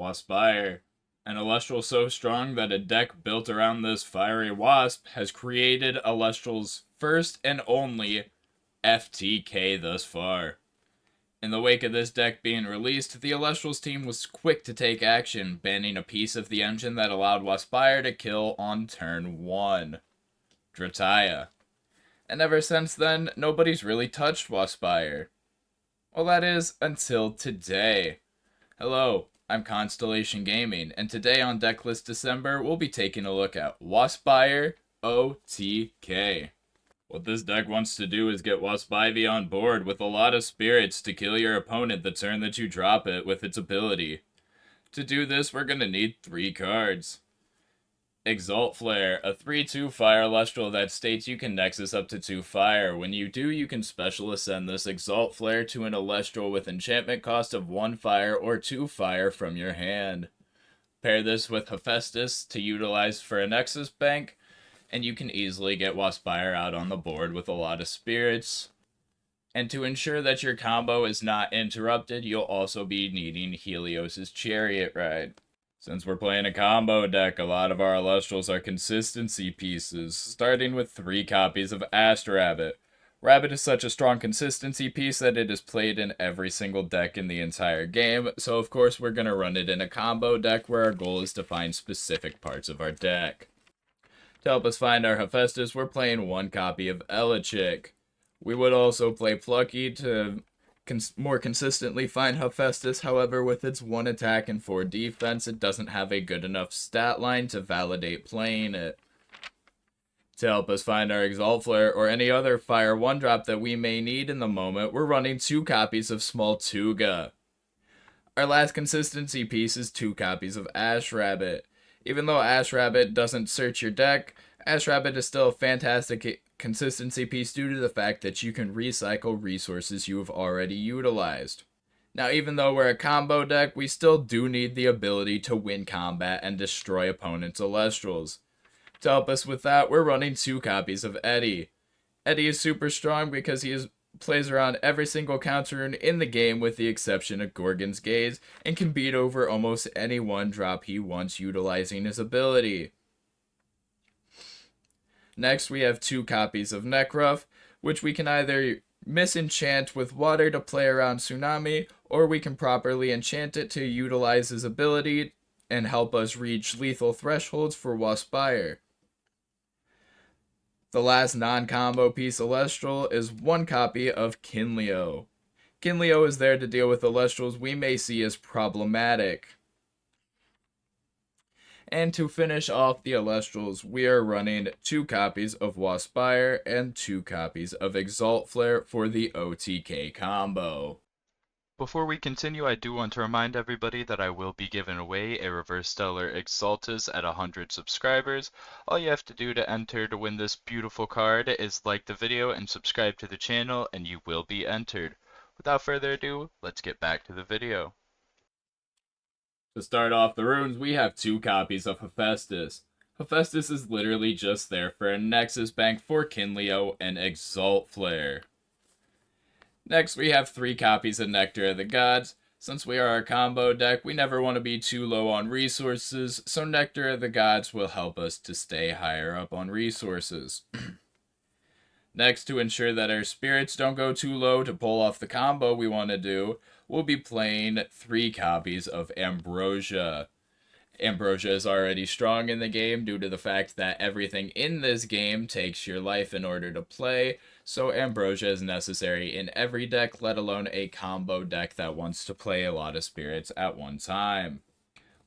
Waspyre, an Elestral so strong that a deck built around this fiery wasp has created Elestral's first and only FTK thus far. In the wake of this deck being released, the Elestrals team was quick to take action, banning a piece of the engine that allowed Waspyre to kill on turn 1, Drataya. And ever since then, nobody's really touched Waspyre. Well, that is, until today. Hello, I'm Constellation Gaming, and today on Decklist December, we'll be taking a look at Waspyre O.T.K. What this deck wants to do is get Waspyre on board with a lot of spirits to kill your opponent the turn that you drop it with its ability. To do this, we're going to need 3 cards. Exalt Flare, a 3/2 fire Elestral that states you can Nexus up to 2 fire. When you do, you can special ascend this Exalt Flare to an Elestral with enchantment cost of 1 fire or 2 fire from your hand. Pair this with Hephaestus to utilize for a Nexus bank, and you can easily get Waspyre out on the board with a lot of spirits. And to ensure that your combo is not interrupted, you'll also be needing Helios' Chariot Ride. Since we're playing a combo deck, a lot of our Elestrals are consistency pieces, starting with 3 copies of Ash Rabbit. Rabbit is such a strong consistency piece that it is played in every single deck in the entire game, so of course we're going to run it in a combo deck where our goal is to find specific parts of our deck. To help us find our Hephaestus, we're playing 1 copy of ELESTRALS. We would also play Plucky to more consistently find Hephaestus, however with its 1 attack and 4 defense, it doesn't have a good enough stat line to validate playing it. To help us find our Exalt Flare or any other fire 1-drop that we may need in the moment, we're running 2 copies of Small Tuga. Our last consistency piece is 2 copies of Ash Rabbit. Even though Ash Rabbit doesn't search your deck, Ash Rabbit is still a fantastic consistency piece due to the fact that you can recycle resources you have already utilized. Now, even though we're a combo deck, we still do need the ability to win combat and destroy opponents' Elestrals. To help us with that, we're running 2 copies of Eddie. Eddie is super strong because he plays around every single counter rune in the game with the exception of Gorgon's Gaze, and can beat over almost any 1-drop he wants utilizing his ability. Next, we have 2 copies of Nekruff, which we can either misenchant with water to play around Tsunami, or we can properly enchant it to utilize his ability and help us reach lethal thresholds for Waspyre. The last non-combo piece Elestral is 1 copy of Kinleo. Kinleo is there to deal with Elestrals we may see as problematic. And to finish off the Elestrals, we are running 2 copies of Waspyre and 2 copies of Exalt Flare for the O.T.K combo. Before we continue, I do want to remind everybody that I will be giving away a Reverse Stellar Exaltus at 100 subscribers. All you have to do to enter to win this beautiful card is like the video and subscribe to the channel, and you will be entered. Without further ado, let's get back to the video. To start off the runes, we have 2 copies of Hephaestus. Hephaestus is literally just there for a Nexus bank for Kinleo and Exalt Flare. Next, we have 3 copies of Nectar of the Gods. Since we are a combo deck, we never want to be too low on resources, so Nectar of the Gods will help us to stay higher up on resources. Next, to ensure that our spirits don't go too low to pull off the combo we want to do, we'll be playing 3 copies of Ambrosia. Ambrosia is already strong in the game due to the fact that everything in this game takes your life in order to play, so Ambrosia is necessary in every deck, let alone a combo deck that wants to play a lot of spirits at one time.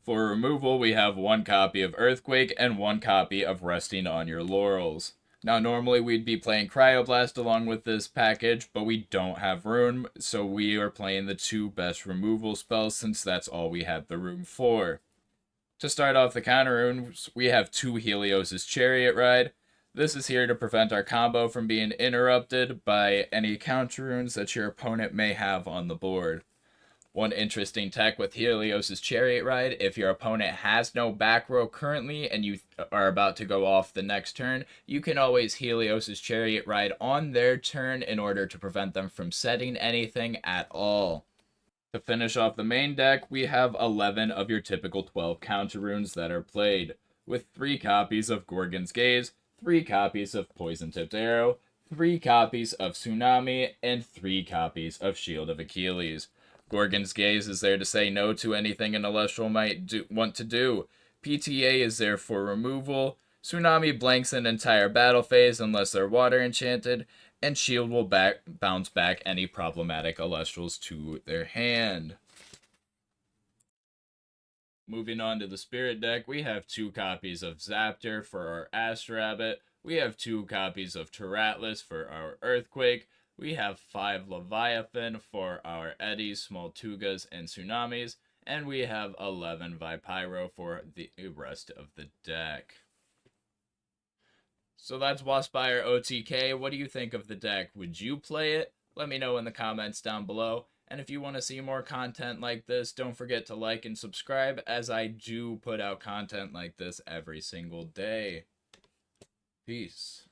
For removal, we have 1 copy of Earthquake and 1 copy of Resting on Your Laurels. Now, normally we'd be playing Cryoblast along with this package, but we don't have room, so we are playing the 2 best removal spells since that's all we have the room for. To start off the counter runes, we have 2 Helios' Chariot Ride. This is here to prevent our combo from being interrupted by any counter runes that your opponent may have on the board. One interesting tech with Helios' Chariot Ride, if your opponent has no back row currently and you are about to go off the next turn, you can always Helios' Chariot Ride on their turn in order to prevent them from setting anything at all. To finish off the main deck, we have 11 of your typical 12 counter runes that are played, with 3 copies of Gorgon's Gaze, 3 copies of Poison Tipped Arrow, 3 copies of Tsunami, and 3 copies of Shield of Achilles. Gorgon's Gaze is there to say no to anything an Celestial might want to do. PTA is there for removal. Tsunami blanks an entire battle phase unless they're water enchanted, and Shield will bounce back any problematic Elestrals to their hand. Moving on to the Spirit deck, we have 2 copies of Zaptor for our Astrabbit. We have 2 copies of Terratlas for our Earthquake. We have 5 Leviathan for our Eddies, Small Tugas, and Tsunamis. And we have 11 Vampyro for the rest of the deck. So that's Waspyre O.T.K. What do you think of the deck? Would you play it? Let me know in the comments down below. And if you want to see more content like this, don't forget to like and subscribe, as I do put out content like this every single day. Peace.